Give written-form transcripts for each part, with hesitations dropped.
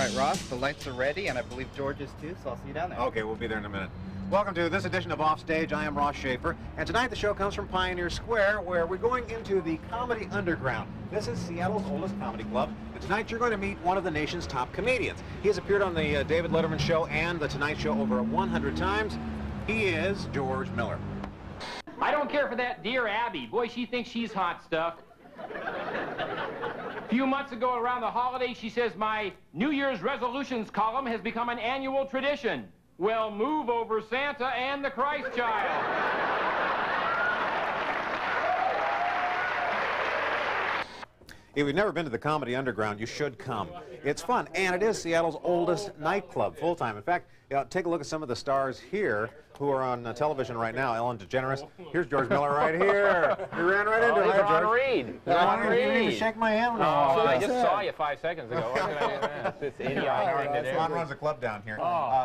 right, Ross, the lights are ready, and I believe George is too, so I'll see you down there. Okay, we'll be there in a minute. Welcome to this edition of Offstage. I am Ross Shafer, and tonight the show comes from Pioneer Square, where we're going into the Comedy Underground. This is Seattle's oldest comedy club, and tonight you're going to meet one of the nation's top comedians. He has appeared on the David Letterman Show and the Tonight Show over 100 times. He is George Miller. I don't care for that dear Abby. Boy, she thinks she's hot stuff. A few months ago around the holidays, she says my New Year's resolutions column has become an annual tradition. Well, move over Santa and the Christ child. If you've never been to the Comedy Underground, you should come. It's fun, and it is Seattle's oldest nightclub, full-time. In fact, take a look at some of the stars here who are on television right now. Ellen DeGeneres. Here's George Miller right here. You ran right into it. Hi, George. Reed. You need to shake my hand. Oh, I just saw you 5 seconds ago. What can I do that? It's idiotic. Ron runs a club down here.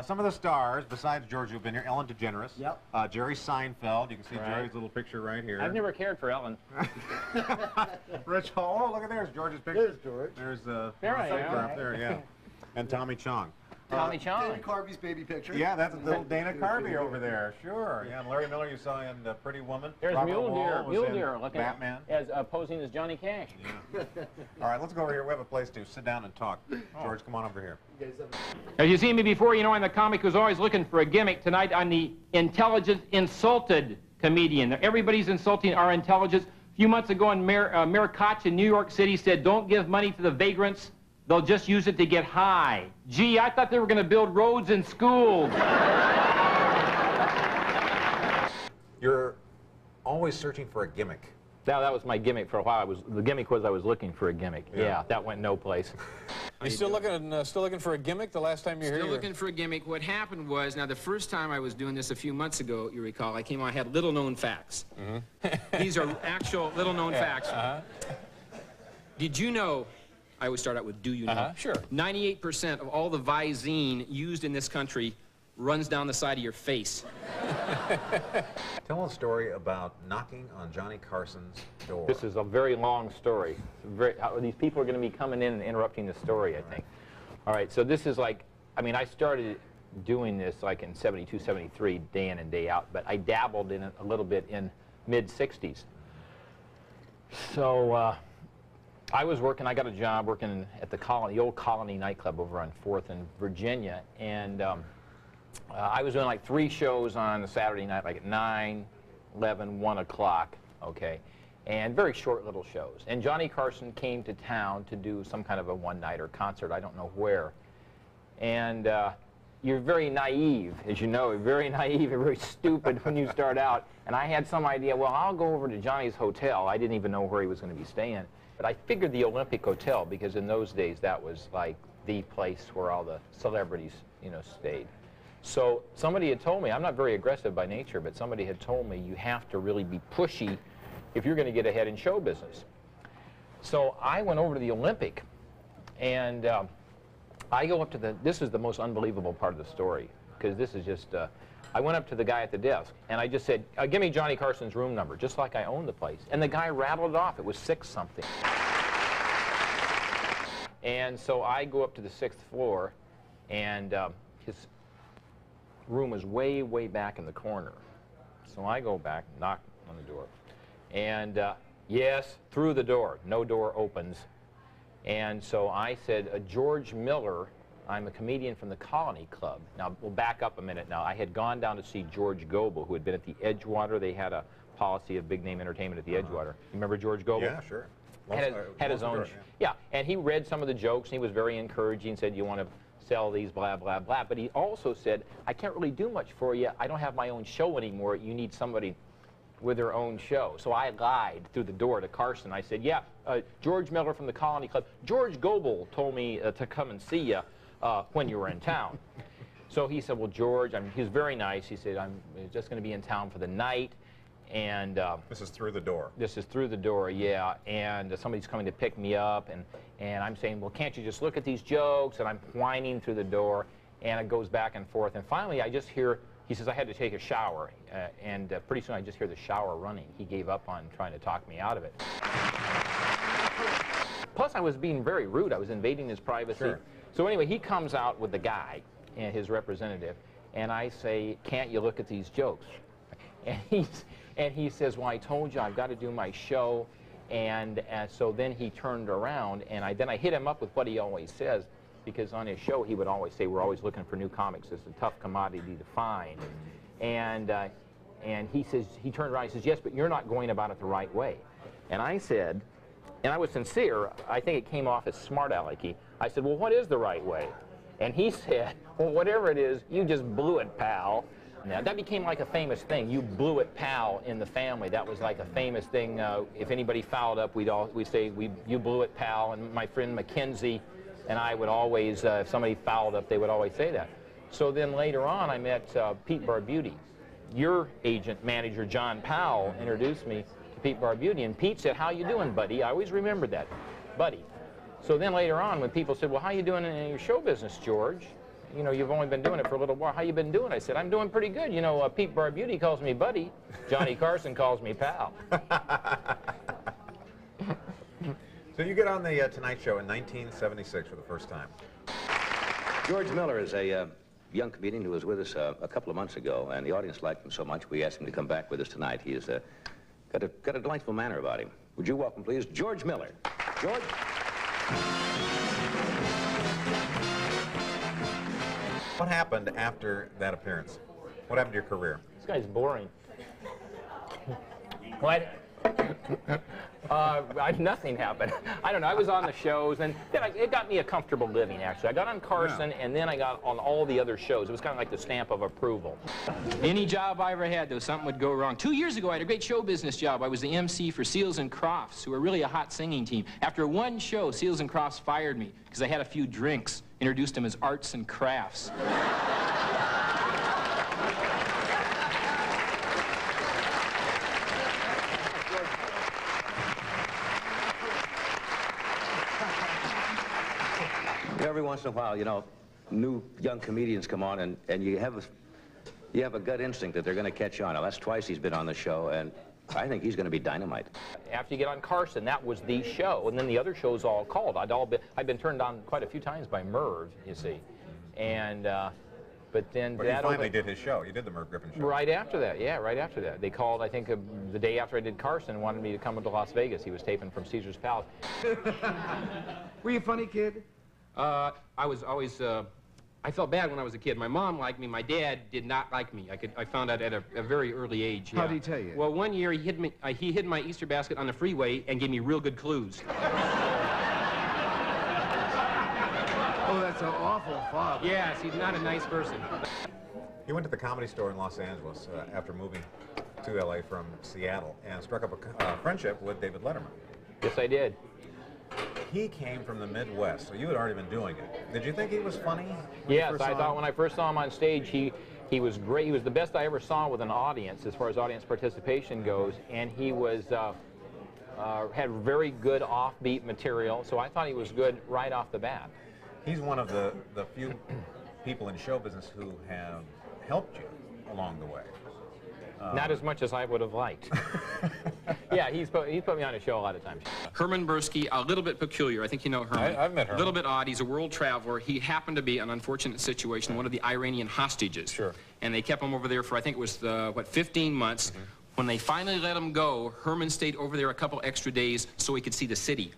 Some of the stars, besides George, who've been here, Ellen DeGeneres. Yep. Jerry Seinfeld. You can see Jerry's little picture right here. I've never cared for Ellen. Rich Hall. Oh, look at there's George's picture. There's George. There's there I am. There, yeah. And Tommy Chong. Tommy Chong. Dana Carvey's baby picture. Yeah, that's little Dana Carvey over there. Sure. Yeah, and Larry Miller you saw in Pretty Woman. There's Mule Deer looking Batman. As posing as Johnny Cash. Yeah. All right, let's go over here. We have a place to sit down and talk. George, come on over here. As you've seen me before, you know I'm the comic who's always looking for a gimmick. Tonight I'm the intelligent, insulted comedian. Everybody's insulting our intelligence. A few months ago, Mayor Koch in New York City said, don't give money to the vagrants. They'll just use it to get high. Gee, I thought they were going to build roads and schools. You're always searching for a gimmick. That was my gimmick for a while. The gimmick was I was looking for a gimmick. Yeah, that went no place. You still looking for a gimmick the last time you were here? Still looking for a gimmick. What happened was, now the first time I was doing this a few months ago, you recall, I came on, I had little-known facts. These are actual little-known facts. Did you know, I always start out with, do you know? Sure. 98% of all the Visine used in this country runs down the side of your face. Tell a story about knocking on Johnny Carson's door. This is a very long story. These people are going to be coming in and interrupting the story, I think. All right, so this is like, I mean, I started doing this like in 72, 73, day in and day out, but I dabbled in it a little bit in mid-60s. So I was working, I got a job working at the old Colony nightclub over on 4th in Virginia, and I was doing like 3 shows on a Saturday night, like at 9, 11, 1 o'clock, okay, and very short little shows. And Johnny Carson came to town to do some kind of a one-nighter concert, I don't know where. And you're very naive, as you know, very naive and very stupid when you start out. And I had some idea, well, I'll go over to Johnny's hotel. I didn't even know where he was going to be staying. But I figured the Olympic Hotel, because in those days that was like the place where all the celebrities, you know, stayed. So somebody had told me, I'm not very aggressive by nature, but somebody had told me you have to really be pushy if you're going to get ahead in show business. So I went over to the Olympic, and I go up to this is the most unbelievable part of the story, because this is just, I went up to the guy at the desk, and I just said, give me Johnny Carson's room number, just like I owned the place. And the guy rattled it off. It was 6-something. And so I go up to the 6th floor, and his room was way, way back in the corner. So I go back, knock on the door, and yes, through the door. No door opens. And so I said, George Miller, I'm a comedian from the Colony Club. Now, we'll back up a minute now. I had gone down to see George Goebel, who had been at the Edgewater. They had a policy of big-name entertainment at the Edgewater. You remember George Goebel? Yeah, sure. Had his own, yeah, and he read some of the jokes, and he was very encouraging, said, you want to sell these, blah, blah, blah. But he also said, I can't really do much for you. I don't have my own show anymore. You need somebody with their own show. So I lied through the door to Carson. I said, yeah, George Miller from the Colony Club. George Goebel told me to come and see you when you were in town. So he said, well, George, he was very nice. He said, I'm just going to be in town for the night. And this is through the door. This is through the door, yeah. And somebody's coming to pick me up, and I'm saying, well, can't you just look at these jokes? And I'm whining through the door, and it goes back and forth. And finally, I just hear, he says, I had to take a shower. And pretty soon, I just hear the shower running. He gave up on trying to talk me out of it. Plus, I was being very rude. I was invading his privacy. Sure. So anyway, he comes out with the guy and his representative, and I say, can't you look at these jokes? And he says, well, I told you I've got to do my show. And so then he turned around, and then I hit him up with what he always says, because on his show he would always say, we're always looking for new comics. It's a tough commodity to find. And he says, he turned around and says, yes, but you're not going about it the right way. And I said, and I was sincere, I think it came off as smart-alecky. I said, well, what is the right way? And he said, well, whatever it is, you just blew it, pal. Now, that became like a famous thing. You blew it, pal, in the family. That was like a famous thing. If anybody fouled up, we'd say, you blew it, pal. And my friend Mackenzie and I would always, if somebody fouled up, they would always say that. So then later on, I met Pete Barbuti. Your agent, manager, John Powell, introduced me to Pete Barbuti. And Pete said, how you doing, buddy? I always remembered that, buddy. So then later on, when people said, well, how you doing in your show business, George? You know, you've only been doing it for a little while. How you been doing? I said, I'm doing pretty good. You know, Pete Barbuti calls me buddy. Johnny Carson calls me pal. So you get on the Tonight Show in 1976 for the first time. George Miller is a young comedian who was with us a couple of months ago, and the audience liked him so much we asked him to come back with us tonight. He has got a delightful manner about him. Would you welcome, please, George Miller. George? What happened after that appearance? What happened to your career? This guy's boring. What? Nothing happened. I don't know. I was on the shows, and then it got me a comfortable living, actually. I got on Carson, and then I got on all the other shows. It was kind of like the stamp of approval. Any job I ever had, though, something would go wrong. 2 years ago, I had a great show business job. I was the MC for Seals and Crofts, who were really a hot singing team. After one show, Seals and Crofts fired me because I had a few drinks, introduced them as arts and crafts. Every once in a while, you know, new young comedians come on, and you have a gut instinct that they're going to catch on. Now, that's twice he's been on the show, and I think he's going to be dynamite. After you get on Carson, that was the show, and then the other shows all called. I'd been turned on quite a few times by Merv, you see, and but then But that you finally did his show. You did the Merv Griffin show. right after that. Yeah, right after that. They called, I think, the day after I did Carson, wanted me to come to Las Vegas. He was taping from Caesar's Palace. Were you a funny kid? I was always, I felt bad when I was a kid. My mom liked me. My dad did not like me. I found out at a very early age. How did he tell you? Well, one year he hid my Easter basket on the freeway and gave me real good clues. Oh, that's an awful father. Yes, he's not a nice person. You went to the Comedy Store in Los Angeles after moving to L.A. from Seattle and struck up a friendship with David Letterman. Yes, I did. He came from the Midwest, so you had already been doing it. Did you think he was funny? Yes, I thought when I first saw him on stage, he was great. He was the best I ever saw with an audience as far as audience participation goes, and he was had very good offbeat material, so I thought he was good right off the bat. He's one of the few people in show business who have helped you along the way. Not as much as I would have liked. Yeah, he's put me on a show a lot of times. Herman Bursky, a little bit peculiar. I think you know Herman. I've met Herman. A little bit odd. He's a world traveler. He happened to be an unfortunate situation, one of the Iranian hostages. Sure. And they kept him over there for, I think it was, 15 months. Mm-hmm. When they finally let him go, Herman stayed over there a couple extra days so he could see the city.